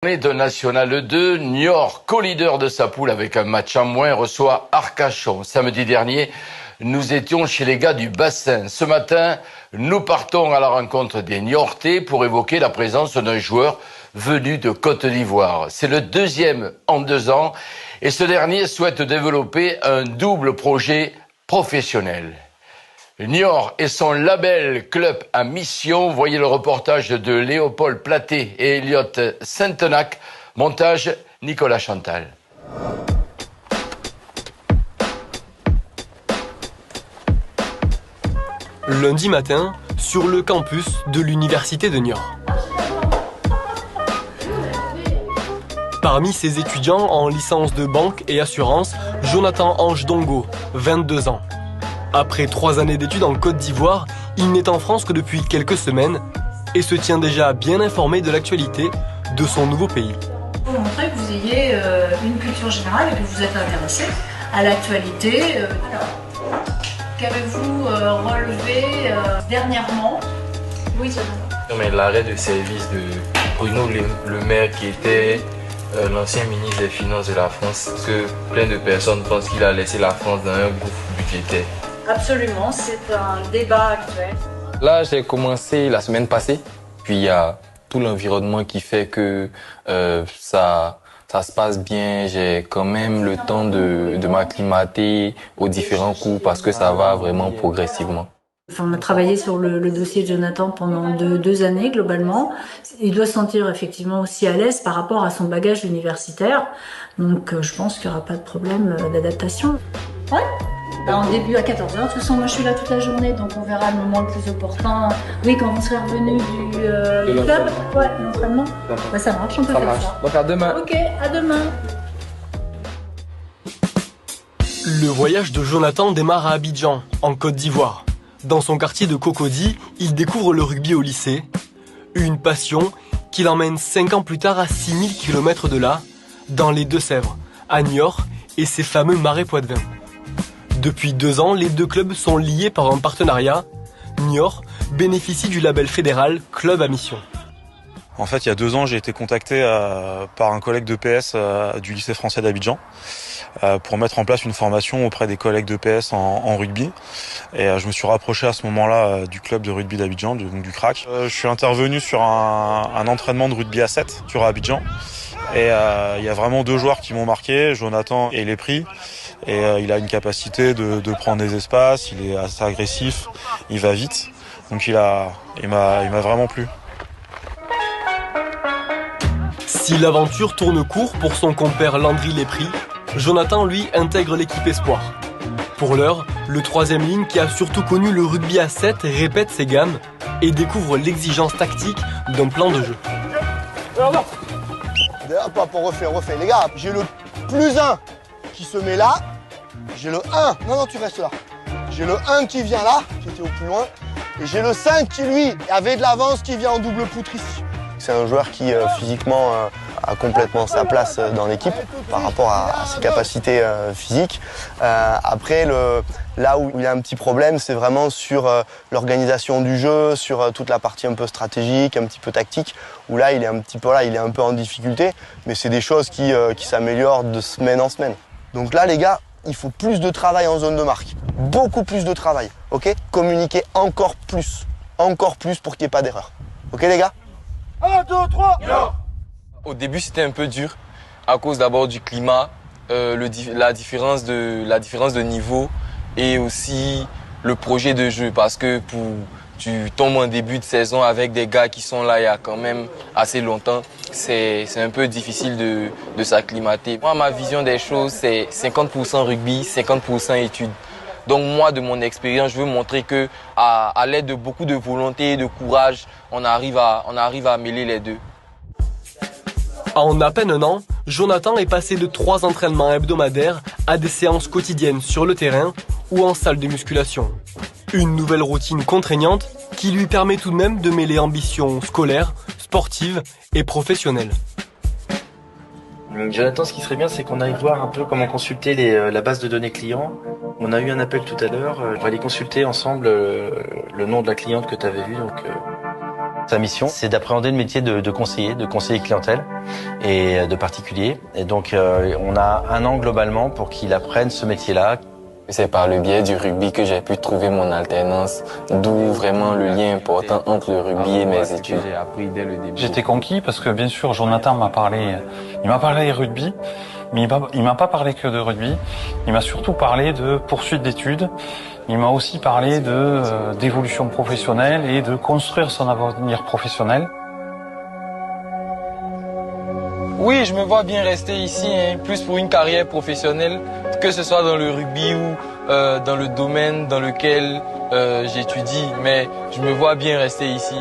De National 2, Niort, co-leader de sa poule avec un match en moins, reçoit Arcachon. Samedi dernier, nous étions chez les gars du bassin. Ce matin, nous partons à la rencontre des Niortais pour évoquer la présence d'un joueur venu de Côte d'Ivoire. C'est le deuxième en 2 ans et ce dernier souhaite développer un double projet professionnel. Niort et son label club à mission. Voyez le reportage de Léopold Platé et Elliot Saintenac. Montage Nicolas Chantal. Lundi matin, sur le campus de l'université de Niort. Parmi ses étudiants en licence de banque et assurance, Jonathan Ange Dongo, 22 ans. Après 3 années d'études en Côte d'Ivoire, il n'est en France que depuis quelques semaines et se tient déjà bien informé de l'actualité de son nouveau pays. Pour montrer que vous ayez une culture générale et que vous êtes intéressé à l'actualité. Alors, qu'avez-vous relevé dernièrement? Oui, ça va. Mais l'arrêt de service de Bruno Le Maire qui était l'ancien ministre des Finances de la France, parce que plein de personnes pensent qu'il a laissé la France dans un gouffre budgétaire. Absolument, c'est un débat actuel. Là, j'ai commencé la semaine passée, puis il y a tout l'environnement qui fait que ça se passe bien. J'ai quand même le temps de m'acclimater aux différents cours parce que ça va vraiment progressivement. On a travaillé sur le dossier de Jonathan pendant 2 années globalement. Il doit se sentir effectivement aussi à l'aise par rapport à son bagage universitaire. Donc je pense qu'il n'y aura pas de problème d'adaptation. Ouais. En début à 14h, de toute façon moi je suis là toute la journée, donc on verra le moment le plus opportun. Oui, quand vous serez revenu du club, ouais, l'entraînement. Bah, ça marche, on peut faire ça. Donc à demain. Ok, à demain. Le voyage de Jonathan démarre à Abidjan, en Côte d'Ivoire. Dans son quartier de Cocody, il découvre le rugby au lycée. Une passion qui l'emmène 5 ans plus tard à 6000 km de là, dans les Deux-Sèvres, à Niort et ses fameux marais Poitevin. Depuis 2 ans, les 2 clubs sont liés par un partenariat. Niort bénéficie du label fédéral Club à mission. En fait, il y a 2 ans, j'ai été contacté par un collègue de PS du lycée français d'Abidjan pour mettre en place une formation auprès des collègues de PS en rugby. Et je me suis rapproché à ce moment-là du club de rugby d'Abidjan, donc du CRAC. Je suis intervenu sur un entraînement de rugby à 7 sur Abidjan. Et il y a vraiment 2 joueurs qui m'ont marqué, Jonathan et Lépris. Et il a une capacité de prendre des espaces, il est assez agressif, il va vite. Donc il m'a vraiment plu. Si l'aventure tourne court pour son compère Landry Lépris, Jonathan, lui, intègre l'équipe Espoir. Pour l'heure, le 3e ligne qui a surtout connu le rugby à 7 répète ses gammes et découvre l'exigence tactique d'un plan de jeu. Pas pour refaire. Les gars, j'ai le +1 qui se met là. J'ai le 1. Non, tu restes là. J'ai le 1 qui vient là, qui était au plus loin. Et j'ai le 5 qui, lui, avait de l'avance, qui vient en double poutre ici. C'est un joueur qui, physiquement, a complètement sa place dans l'équipe par rapport à ses capacités physiques. Après, là où il y a un petit problème, c'est vraiment sur l'organisation du jeu, sur toute la partie un peu stratégique, un petit peu tactique, où là, il est un peu en difficulté, mais c'est des choses qui s'améliorent de semaine en semaine. Donc là, les gars, il faut plus de travail en zone de marque. Beaucoup plus de travail, ok? Communiquer encore plus pour qu'il n'y ait pas d'erreur. Ok, les gars? 1, 2, 3, yeah. Au début, c'était un peu dur à cause d'abord du climat, la différence de niveau et aussi le projet de jeu parce que tu tombes en début de saison avec des gars qui sont là il y a quand même assez longtemps, c'est un peu difficile de s'acclimater. Moi, ma vision des choses, c'est 50% rugby, 50% études. Donc moi, de mon expérience, je veux montrer que à l'aide de beaucoup de volonté et de courage, on arrive à mêler les deux. En à peine 1 an, Jonathan est passé de 3 entraînements hebdomadaires à des séances quotidiennes sur le terrain ou en salle de musculation. Une nouvelle routine contraignante qui lui permet tout de même de mêler ambition scolaire, sportive et professionnelle. Jonathan, ce qui serait bien, c'est qu'on aille voir un peu comment consulter la base de données client. On a eu un appel tout à l'heure. On va aller consulter ensemble le nom de la cliente que tu avais vue. Donc, Sa mission, c'est d'appréhender le métier de conseiller clientèle et de particulier. Et donc, on a 1 an globalement pour qu'il apprenne ce métier-là. C'est par le biais du rugby que j'ai pu trouver mon alternance, d'où vraiment le lien important entre le rugby et mes études. J'étais conquis parce que bien sûr Jonathan m'a parlé rugby, mais il m'a pas parlé que de rugby. Il m'a surtout parlé de poursuite d'études. Il m'a aussi parlé d'évolution professionnelle et de construire son avenir professionnel. Oui, je me vois bien rester ici, plus pour une carrière professionnelle, que ce soit dans le rugby ou dans le domaine dans lequel j'étudie, mais je me vois bien rester ici.